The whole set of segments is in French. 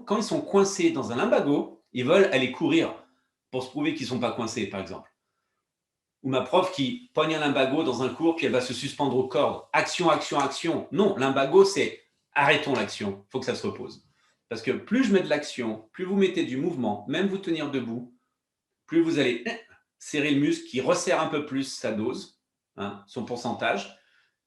quand ils sont coincés dans un lumbago, ils veulent aller courir pour se prouver qu'ils ne sont pas coincés, par exemple. Ou ma prof qui pogne un lumbago dans un cours, puis elle va se suspendre aux cordes. Action, action, action. Non, lumbago, c'est arrêtons l'action. Il faut que ça se repose. Parce que plus je mets de l'action, plus vous mettez du mouvement, même vous tenir debout, plus vous allez serrer le muscle qui resserre un peu plus sa dose, hein, son pourcentage.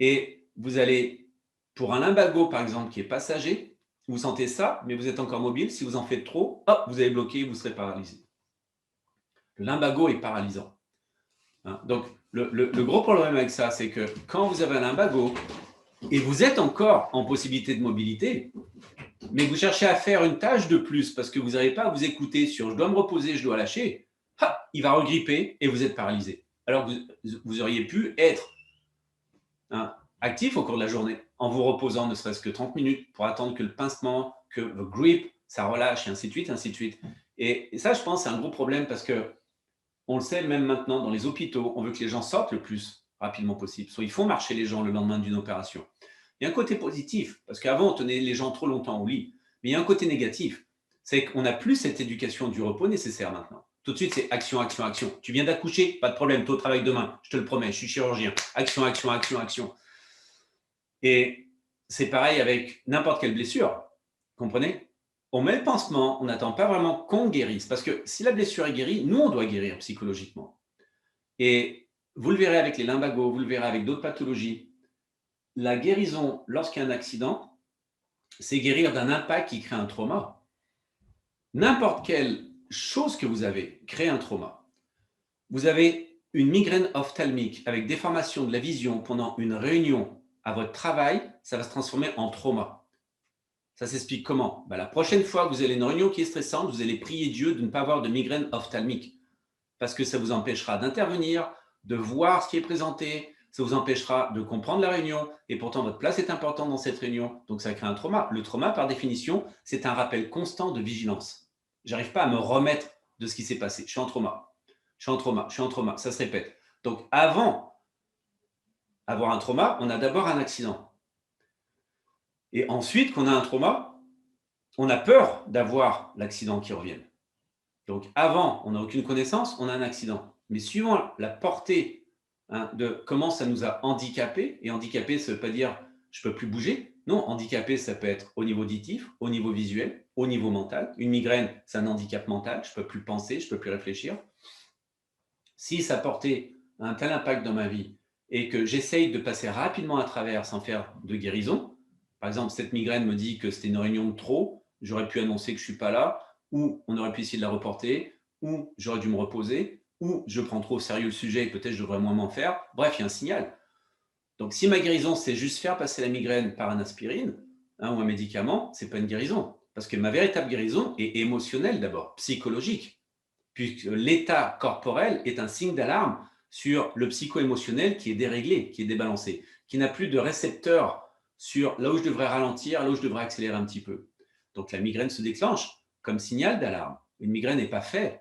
Et vous allez, pour un lumbago par exemple qui est passager, vous sentez ça, mais vous êtes encore mobile. Si vous en faites trop, hop, vous allez bloquer, vous serez paralysé. Le lumbago est paralysant. Hein. Donc, le gros problème avec ça, c'est que quand vous avez un lumbago et vous êtes encore en possibilité de mobilité, mais vous cherchez à faire une tâche de plus parce que vous n'arrivez pas à vous écouter sur je dois me reposer, je dois lâcher, il va regripper et vous êtes paralysé. Alors que vous auriez pu être actif au cours de la journée en vous reposant ne serait-ce que 30 minutes pour attendre que le pincement, que le grip, ça relâche et ainsi de suite, ainsi de suite. Et ça, je pense, c'est un gros problème parce que on le sait même maintenant dans les hôpitaux, on veut que les gens sortent le plus rapidement possible. Soit il faut marcher les gens le lendemain d'une opération. Il y a un côté positif, parce qu'avant, on tenait les gens trop longtemps au lit. Mais il y a un côté négatif, c'est qu'on n'a plus cette éducation du repos nécessaire maintenant. Tout de suite, c'est action, action, action. Tu viens d'accoucher, pas de problème, toi, au travail demain, je te le promets, je suis chirurgien. Action, action, action, action. Et c'est pareil avec n'importe quelle blessure, comprenez? On met le pansement, on n'attend pas vraiment qu'on guérisse. Parce que si la blessure est guérie, nous, on doit guérir psychologiquement. Et vous le verrez avec les lumbagos, vous le verrez avec d'autres pathologies. La guérison, lorsqu'il y a un accident, c'est guérir d'un impact qui crée un trauma. N'importe quelle chose que vous avez crée un trauma. Vous avez une migraine ophtalmique avec déformation de la vision pendant une réunion à votre travail, ça va se transformer en trauma. Ça s'explique comment? La prochaine fois que vous avez une réunion qui est stressante, vous allez prier Dieu de ne pas avoir de migraine ophtalmique parce que ça vous empêchera d'intervenir, de voir ce qui est présenté, ça vous empêchera de comprendre la réunion et pourtant votre place est importante dans cette réunion, donc ça crée un trauma. Le trauma, par définition, c'est un rappel constant de vigilance. J'arrive pas à me remettre de ce qui s'est passé. Je suis en trauma, je suis en trauma, je suis en trauma, ça se répète. Donc avant avoir un trauma, on a d'abord un accident. Et ensuite qu'on a un trauma, on a peur d'avoir l'accident qui revienne. Donc avant, on n'a aucune connaissance, on a un accident. Mais suivant la portée de comment ça nous a handicapés, et handicapé, ça ne veut pas dire je ne peux plus bouger. Non, handicapé, ça peut être au niveau auditif, au niveau visuel, au niveau mental. Une migraine, c'est un handicap mental, je ne peux plus penser, je ne peux plus réfléchir. Si ça portait un tel impact dans ma vie et que j'essaye de passer rapidement à travers sans faire de guérison, par exemple, cette migraine me dit que c'était une réunion de trop, j'aurais pu annoncer que je ne suis pas là, ou on aurait pu essayer de la reporter, ou j'aurais dû me reposer, ou je prends trop au sérieux le sujet et peut-être je devrais moins m'en faire. Bref, il y a un signal. Donc, si ma guérison, c'est juste faire passer la migraine par un aspirine ou un médicament, ce n'est pas une guérison. Parce que ma véritable guérison est émotionnelle d'abord, psychologique, puisque l'état corporel est un signe d'alarme sur le psycho-émotionnel qui est déréglé, qui est débalancé, qui n'a plus de récepteurs sur là où je devrais ralentir, là où je devrais accélérer un petit peu. Donc la migraine se déclenche comme signal d'alarme. Une migraine n'est pas faite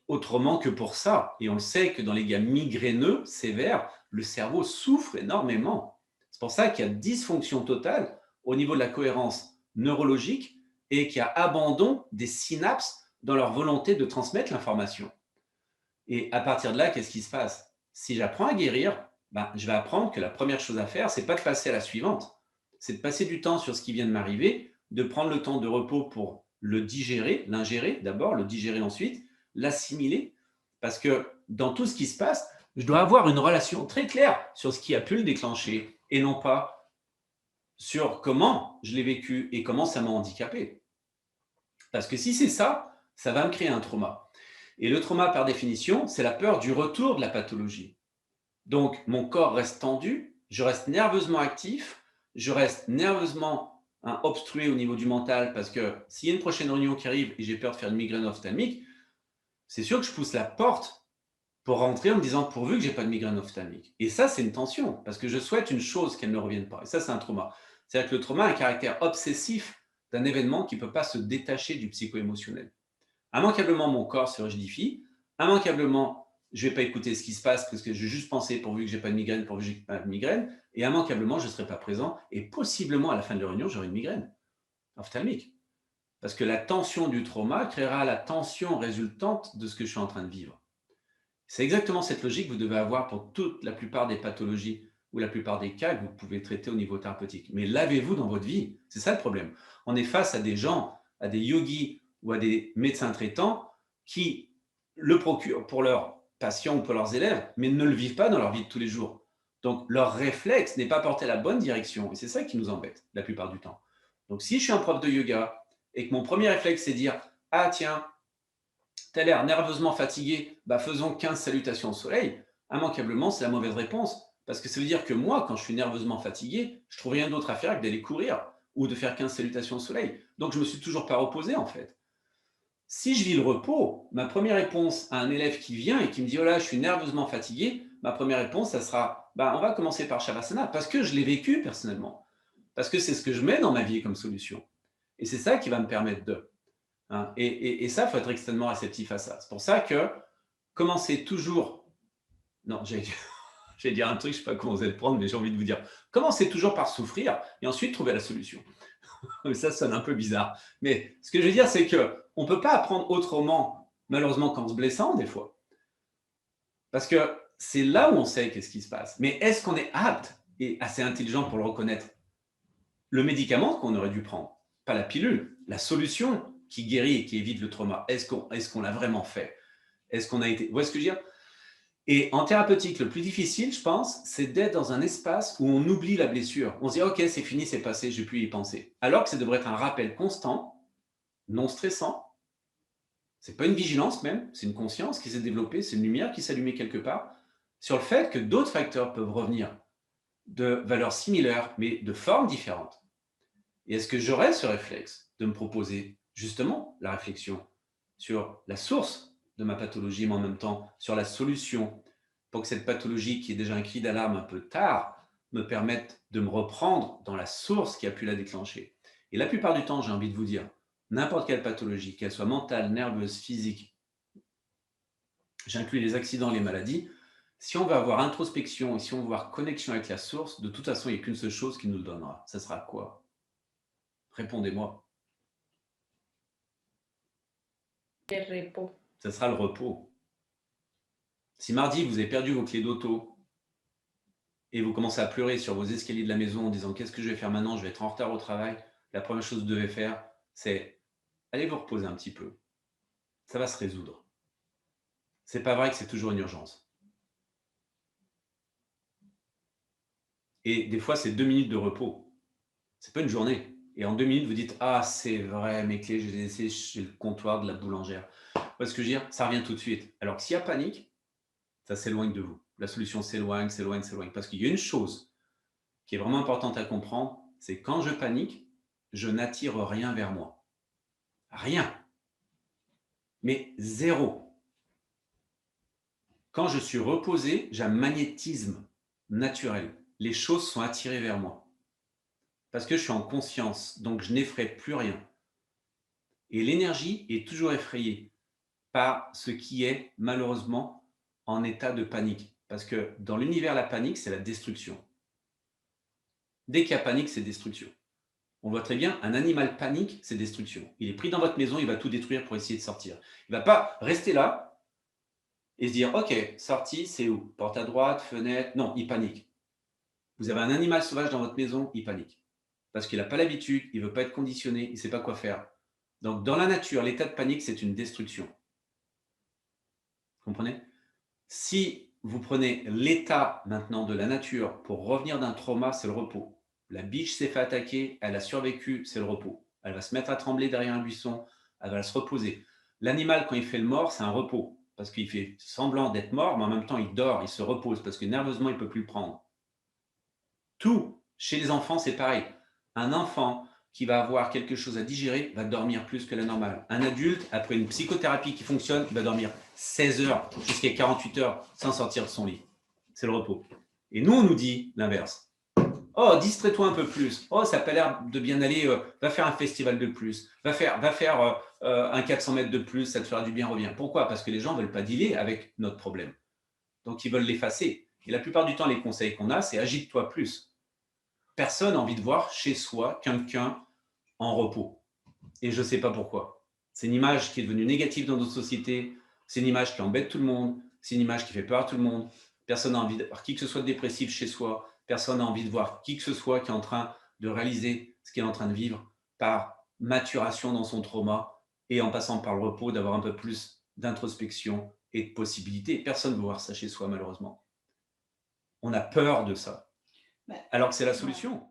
autrement que pour ça. Et on le sait que dans les cas migraineux sévères, le cerveau souffre énormément. C'est pour ça qu'il y a dysfonction totale au niveau de la cohérence neurologique et qu'il y a abandon des synapses dans leur volonté de transmettre l'information. Et à partir de là, qu'est-ce qui se passe? Si j'apprends à guérir, je vais apprendre que la première chose à faire, c'est pas de passer à la suivante. C'est de passer du temps sur ce qui vient de m'arriver, de prendre le temps de repos pour le digérer, l'ingérer d'abord, le digérer ensuite, l'assimiler. Parce que dans tout ce qui se passe, je dois avoir une relation très claire sur ce qui a pu le déclencher et non pas sur comment je l'ai vécu et comment ça m'a handicapé. Parce que si c'est ça, ça va me créer un trauma. Et le trauma, par définition, c'est la peur du retour de la pathologie. Donc, mon corps reste tendu, je reste nerveusement actif, je reste nerveusement obstrué au niveau du mental parce que s'il y a une prochaine réunion qui arrive et j'ai peur de faire une migraine ophtalmique, c'est sûr que je pousse la porte pour rentrer en me disant pourvu que j'ai pas de migraine ophtalmique. Et ça, c'est une tension parce que je souhaite une chose qu'elle ne revienne pas. Et ça, c'est un trauma. C'est-à-dire que le trauma a un caractère obsessif d'un événement qui ne peut pas se détacher du psycho-émotionnel. Immanquablement, mon corps se rigidifie. Immanquablement, je ne vais pas écouter ce qui se passe parce que je vais juste penser pourvu que je n'ai pas de migraine, pourvu que je n'ai pas de migraine. Et immanquablement, je ne serai pas présent. Et possiblement, à la fin de la réunion, j'aurai une migraine ophtalmique. Parce que la tension du trauma créera la tension résultante de ce que je suis en train de vivre. C'est exactement cette logique que vous devez avoir pour toute la plupart des pathologies ou la plupart des cas que vous pouvez traiter au niveau thérapeutique. Mais l'avez-vous dans votre vie? C'est ça le problème. On est face à des gens, à des yogis ou à des médecins traitants qui le procurent pour leurs patients ou pour leurs élèves, mais ne le vivent pas dans leur vie de tous les jours. Donc, leur réflexe n'est pas porté à la bonne direction. Et c'est ça qui nous embête la plupart du temps. Donc, si je suis un prof de yoga et que mon premier réflexe, c'est dire, ah tiens, tu as l'air nerveusement fatigué, bah faisons 15 salutations au soleil, immanquablement, c'est la mauvaise réponse. Parce que ça veut dire que moi, quand je suis nerveusement fatigué, je trouve rien d'autre à faire que d'aller courir ou de faire 15 salutations au soleil. Donc, je ne me suis toujours pas reposé, en fait. Si je vis le repos, ma première réponse à un élève qui vient et qui me dit oh là, je suis nerveusement fatigué, ma première réponse, ça sera bah, on va commencer par Shavasana parce que je l'ai vécu personnellement. Parce que c'est ce que je mets dans ma vie comme solution. Et c'est ça qui va me permettre de. Hein. Et ça, il faut être extrêmement réceptif à ça. C'est pour ça que commencez toujours. Non, j'allais dire un truc, je ne sais pas comment vous allez le prendre, mais j'ai envie de vous dire commencez toujours par souffrir et ensuite trouver la solution. Ça sonne un peu bizarre. Mais ce que je veux dire, c'est qu'on ne peut pas apprendre autrement, malheureusement, qu'en se blessant, des fois. Parce que c'est là où on sait qu'est-ce qui se passe. Mais est-ce qu'on est apte et assez intelligent pour le reconnaître? Le médicament qu'on aurait dû prendre, pas la pilule, la solution qui guérit et qui évite le trauma, est-ce qu'on l'a vraiment fait? Est-ce qu'on a été. Vous voyez ce que je veux dire? Et en thérapeutique, le plus difficile, je pense, c'est d'être dans un espace où on oublie la blessure. On se dit, OK, c'est fini, c'est passé, je ne vais plus y penser. Alors que ça devrait être un rappel constant, non stressant. Ce n'est pas une vigilance même, c'est une conscience qui s'est développée, c'est une lumière qui s'est allumée quelque part, sur le fait que d'autres facteurs peuvent revenir de valeurs similaires, mais de formes différentes. Et est-ce que j'aurais ce réflexe de me proposer justement la réflexion sur la source de ma pathologie, mais en même temps sur la solution pour que cette pathologie, qui est déjà un cri d'alarme un peu tard, me permette de me reprendre dans la source qui a pu la déclencher. Et la plupart du temps, j'ai envie de vous dire, n'importe quelle pathologie, qu'elle soit mentale, nerveuse, physique, j'inclus les accidents, les maladies, si on veut avoir introspection et si on veut avoir connexion avec la source, de toute façon, il n'y a qu'une seule chose qui nous le donnera. Ça sera quoi? Répondez-moi. Le repos. Ça sera le repos. Si mardi, vous avez perdu vos clés d'auto et vous commencez à pleurer sur vos escaliers de la maison en disant qu'est-ce que je vais faire maintenant, je vais être en retard au travail, la première chose que vous devez faire, c'est aller vous reposer un petit peu. Ça va se résoudre. C'est pas vrai que c'est toujours une urgence. Et des fois, c'est 2 minutes de repos. C'est pas une journée. Et en 2 minutes, vous dites ah, c'est vrai, mes clés, je les ai laissées chez le comptoir de la boulangère. Vous voyez ce que je veux dire? Ça revient tout de suite. Alors que s'il y a panique, ça s'éloigne de vous. La solution s'éloigne, s'éloigne, s'éloigne. Parce qu'il y a une chose qui est vraiment importante à comprendre, c'est quand je panique, je n'attire rien vers moi. Rien. Mais zéro. Quand je suis reposé, j'ai un magnétisme naturel. Les choses sont attirées vers moi. Parce que je suis en conscience, donc je n'effraie plus rien. Et l'énergie est toujours effrayée par ce qui est malheureusement en état de panique. Parce que dans l'univers, la panique, c'est la destruction. Dès qu'il y a panique, c'est destruction. On voit très bien, un animal panique, c'est destruction. Il est pris dans votre maison, il va tout détruire pour essayer de sortir. Il ne va pas rester là et se dire, OK, sortie, c'est où? Porte à droite, fenêtre. Non, il panique. Vous avez un animal sauvage dans votre maison, il panique. Parce qu'il n'a pas l'habitude, il ne veut pas être conditionné, il ne sait pas quoi faire. Donc, dans la nature, l'état de panique, c'est une destruction. Vous comprenez? Si vous prenez l'état maintenant de la nature pour revenir d'un trauma, c'est le repos. La biche s'est fait attaquer, elle a survécu, c'est le repos. Elle va se mettre à trembler derrière un buisson, elle va se reposer. L'animal, quand il fait le mort, c'est un repos, parce qu'il fait semblant d'être mort, mais en même temps, il dort, il se repose, parce que nerveusement, il ne peut plus le prendre. Tout, chez les enfants, c'est pareil. Un enfant qui va avoir quelque chose à digérer va dormir plus que la normale. Un adulte, après une psychothérapie qui fonctionne, il va dormir 16 heures jusqu'à 48 heures sans sortir de son lit. C'est le repos. Et nous, on nous dit l'inverse. Oh, distrais-toi un peu plus. Oh, ça n'a pas l'air de bien aller. Va faire un festival de plus. Va faire un 400 mètres de plus. Ça te fera du bien, reviens. Pourquoi? Parce que les gens ne veulent pas dealer avec notre problème. Donc, ils veulent l'effacer. Et la plupart du temps, les conseils qu'on a, c'est agite-toi plus. Personne n'a envie de voir chez soi quelqu'un en repos. et je ne sais pas pourquoi. C'est une image qui est devenue négative dans notre société, c'est une image qui embête tout le monde, c'est une image qui fait peur à tout le monde. Personne n'a envie de voir qui que ce soit de dépressif chez soi, personne n'a envie de voir qui que ce soit qui est en train de réaliser ce qu'il est en train de vivre par maturation dans son trauma et en passant par le repos, d'avoir un peu plus d'introspection et de possibilités. Personne ne veut voir ça chez soi, malheureusement. On a peur de ça, Bah, alors que c'est la ouais. solution.